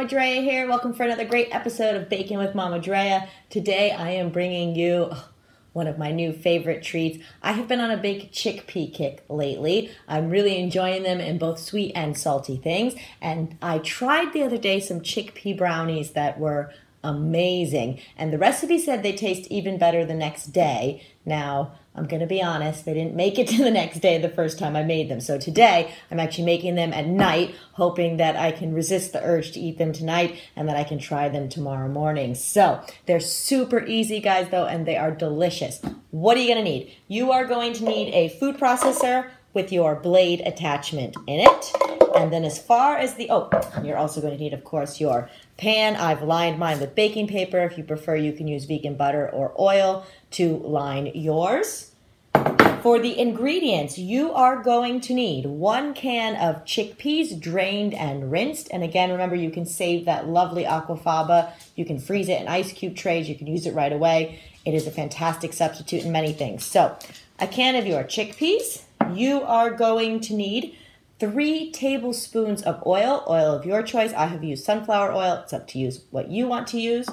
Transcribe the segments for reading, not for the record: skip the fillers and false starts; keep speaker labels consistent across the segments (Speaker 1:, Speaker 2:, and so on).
Speaker 1: Mama Drea here. Welcome for another great episode of Baking with Mama Drea. Today I am bringing you one of my new favorite treats. I have been on a big chickpea kick lately. I'm really enjoying them in both sweet and salty things. And I tried the other day some chickpea brownies that were amazing. And the recipe said they taste even better the next day. Now, I'm going to be honest, they didn't make it to the next day the first time I made them. So today, I'm actually making them at night, hoping that I can resist the urge to eat them tonight and that I can try them tomorrow morning. So they're super easy, guys, though, and they are delicious. What are you going to need? You are going to need a food processor with your blade attachment in it. And then as far as you're also going to need, of course, your pan. I've lined mine with baking paper. If you prefer, you can use vegan butter or oil to line yours. For the ingredients, you are going to need 1 can of chickpeas drained and rinsed. And again, remember, you can save that lovely aquafaba. You can freeze it in ice cube trays. You can use it right away. It is a fantastic substitute in many things. So, a can of your chickpeas. You are going to need 3 tablespoons of oil of your choice. I have used sunflower oil. It's up to you what you want to use.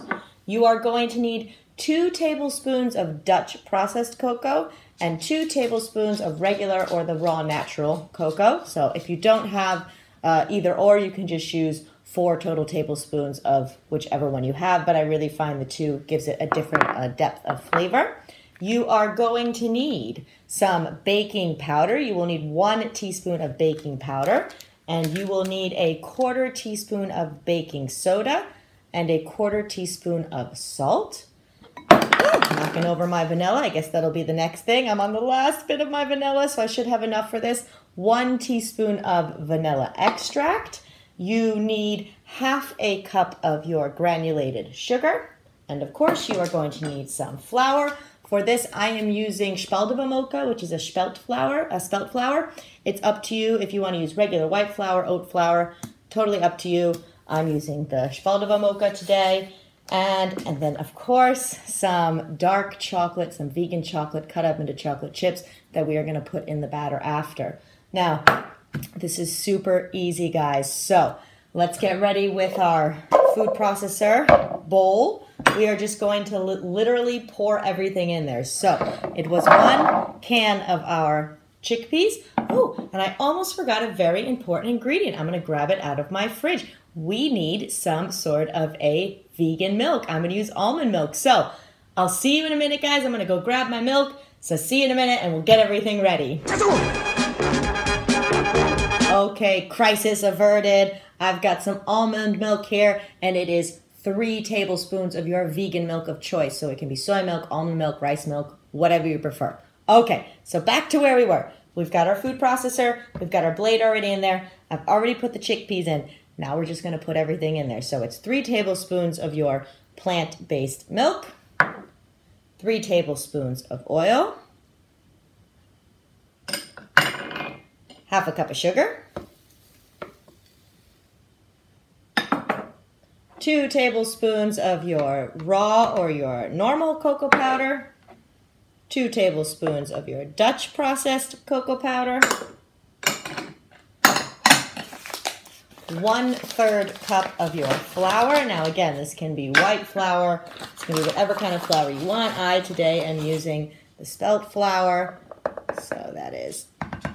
Speaker 1: You are going to need 2 tablespoons of Dutch processed cocoa and 2 tablespoons of regular or the raw natural cocoa. So if you don't have either or, you can just use 4 total tablespoons of whichever one you have, but I really find the 2 gives it a different depth of flavor. You are going to need some baking powder. You will need 1 teaspoon of baking powder, and you will need a 1/4 teaspoon of baking soda and a 1/4 teaspoon of salt. Knocking over my vanilla. I guess that'll be the next thing. I'm on the last bit of my vanilla, so I should have enough for this. 1 teaspoon of vanilla extract. You need 1/2 cup of your granulated sugar. And of course, you are going to need some flour. For this, I am using spelt, which is a spelt flour. It's up to you if you want to use regular white flour, oat flour. Totally up to you. I'm using the spelt today. And then, of course, some dark chocolate, some vegan chocolate cut up into chocolate chips that we are going to put in the batter after. Now, this is super easy, guys. So let's get ready with our food processor bowl. We are just going to literally pour everything in there. So it was 1 can of our chickpeas. Oh, and I almost forgot a very important ingredient. I'm going to grab it out of my fridge. We need some sort of a vegan milk. I'm going to use almond milk. So I'll see you in a minute, guys. I'm going to go grab my milk. So see you in a minute and we'll get everything ready. Okay, crisis averted. I've got some almond milk here, and it is 3 tablespoons of your vegan milk of choice. So it can be soy milk, almond milk, rice milk, whatever you prefer. Okay, so back to where we were. We've got our food processor. We've got our blade already in there. I've already put the chickpeas in. Now we're just going to put everything in there. So it's 3 tablespoons of your plant-based milk, 3 tablespoons of oil, 1/2 cup of sugar, 2 tablespoons of your raw or your normal cocoa powder, 2 tablespoons of your Dutch processed cocoa powder, 1/3 cup of your flour. Now again, this can be white flour. It can be whatever kind of flour you want. I today am using the spelt flour. So that is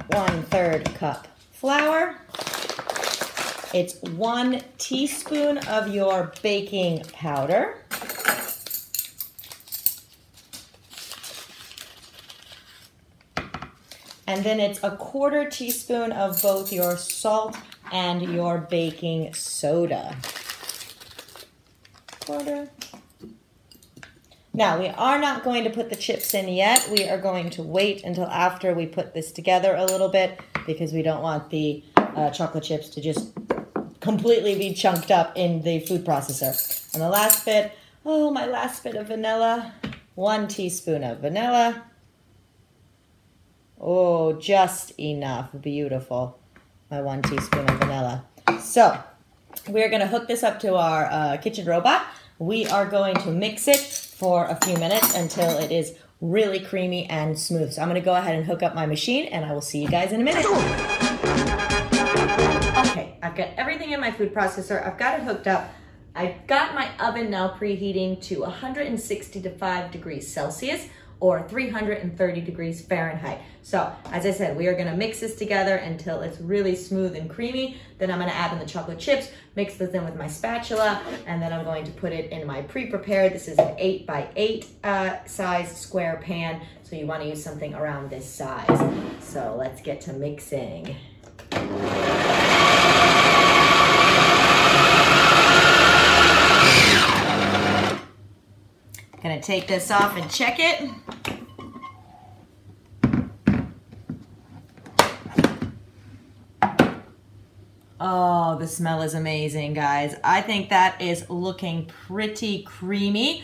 Speaker 1: 1/3 cup flour. It's 1 teaspoon of your baking powder. And then it's a 1/4 teaspoon of both your salt and your baking soda. 1/4. Now, we are not going to put the chips in yet. We are going to wait until after we put this together a little bit because we don't want the chocolate chips to just completely be chunked up in the food processor. And the last bit, my last bit of vanilla. 1 teaspoon of vanilla. Oh, just enough. Beautiful. My 1 teaspoon of vanilla. So, we're going to hook this up to our kitchen robot. We are going to mix it for a few minutes until it is really creamy and smooth. So I'm going to go ahead and hook up my machine, and I will see you guys in a minute. Okay, I've got everything in my food processor. I've got it hooked up. I've got my oven now preheating to 165 degrees Celsius or 330 degrees Fahrenheit. So as I said, we are gonna mix this together until it's really smooth and creamy. Then I'm gonna add in the chocolate chips, mix this in with my spatula, and then I'm going to put it in my pre-prepared. This is an 8 by 8 size square pan. So you wanna use something around this size. So let's get to mixing. Gonna take this off and check it. Oh, the smell is amazing, guys. I think that is looking pretty creamy.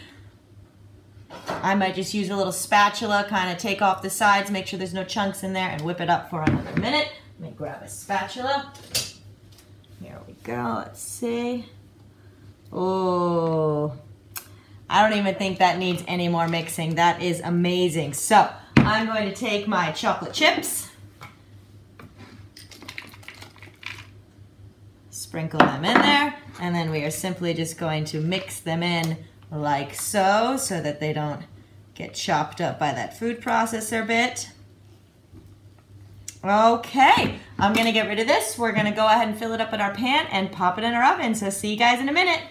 Speaker 1: I might just use a little spatula, kind of take off the sides, make sure there's no chunks in there, and whip it up for another minute. Let me grab a spatula. Here we go, let's see. Oh, I don't even think that needs any more mixing. That is amazing. So I'm going to take my chocolate chips, sprinkle them in there, and then we are simply just going to mix them in like so, so that they don't get chopped up by that food processor bit. Okay, I'm gonna get rid of this. We're gonna go ahead and fill it up in our pan and pop it in our oven. So see you guys in a minute.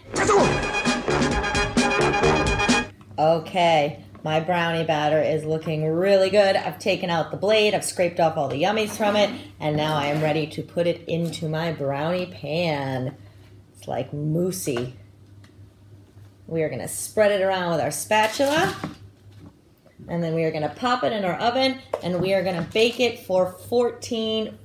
Speaker 1: Okay, my brownie batter is looking really good. I've taken out the blade, I've scraped off all the yummies from it, and now I am ready to put it into my brownie pan. It's like moussey. We are gonna spread it around with our spatula, and then we are gonna pop it in our oven, and we are gonna bake it for 15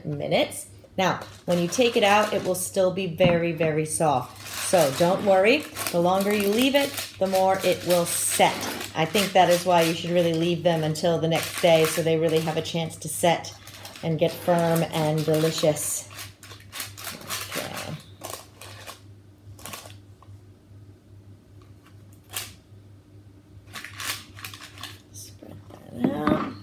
Speaker 1: minutes. Now, when you take it out, it will still be very, very soft. So don't worry, the longer you leave it, the more it will set. I think that is why you should really leave them until the next day so they really have a chance to set and get firm and delicious. Okay. Spread that out.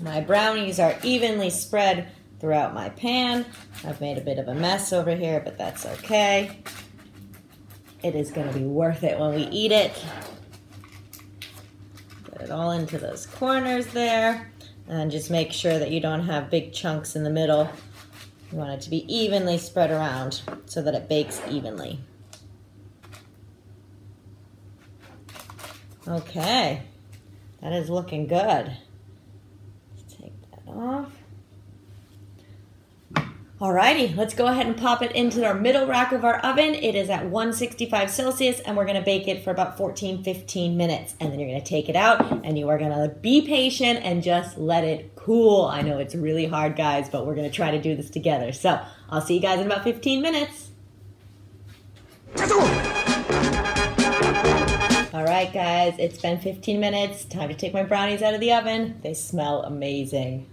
Speaker 1: My brownies are evenly spread throughout my pan. I've made a bit of a mess over here, but that's okay. It is going to be worth it when we eat it. Get it all into those corners there. And just make sure that you don't have big chunks in the middle. You want it to be evenly spread around so that it bakes evenly. Okay, that is looking good. Off. Alrighty, let's go ahead and pop it into our middle rack of our oven. It is at 165 Celsius and we're gonna bake it for about 15 minutes. And then you're gonna take it out and you are gonna be patient and just let it cool. I know it's really hard, guys, but we're gonna try to do this together. So I'll see you guys in about 15 minutes. All right, guys, it's been 15 minutes. Time to take my brownies out of the oven. They smell amazing.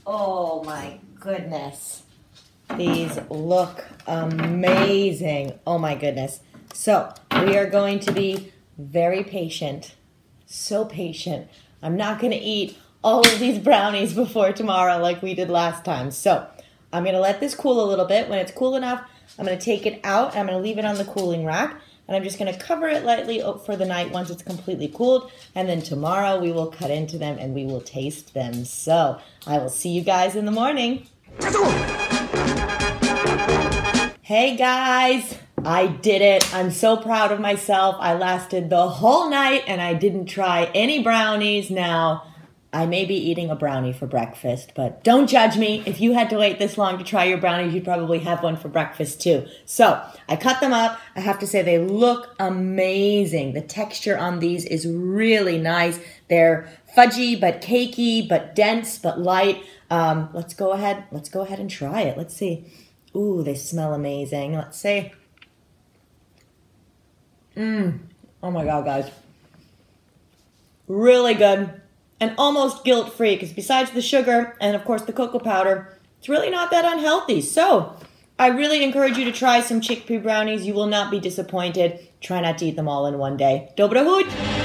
Speaker 1: Oh my goodness. These look amazing. Oh my goodness. So we are going to be very patient. So patient. I'm not going to eat all of these brownies before tomorrow like we did last time. So I'm going to let this cool a little bit. When it's cool enough, I'm going to take it out and I'm going to leave it on the cooling rack. And I'm just going to cover it lightly for the night once it's completely cooled. And then tomorrow we will cut into them and we will taste them. So I will see you guys in the morning. Hey guys, I did it. I'm so proud of myself. I lasted the whole night and I didn't try any brownies. Now, I may be eating a brownie for breakfast, but don't judge me. If you had to wait this long to try your brownies, you'd probably have one for breakfast too. So I cut them up. I have to say they look amazing. The texture on these is really nice. They're fudgy, but cakey, but dense, but light. Let's go ahead and try it. Let's see. Ooh, they smell amazing. Let's see. Oh my God, guys. Really good. And almost guilt-free, because besides the sugar and, of course, the cocoa powder, it's really not that unhealthy. So I really encourage you to try some chickpea brownies. You will not be disappointed. Try not to eat them all in one day. Dobro hoot!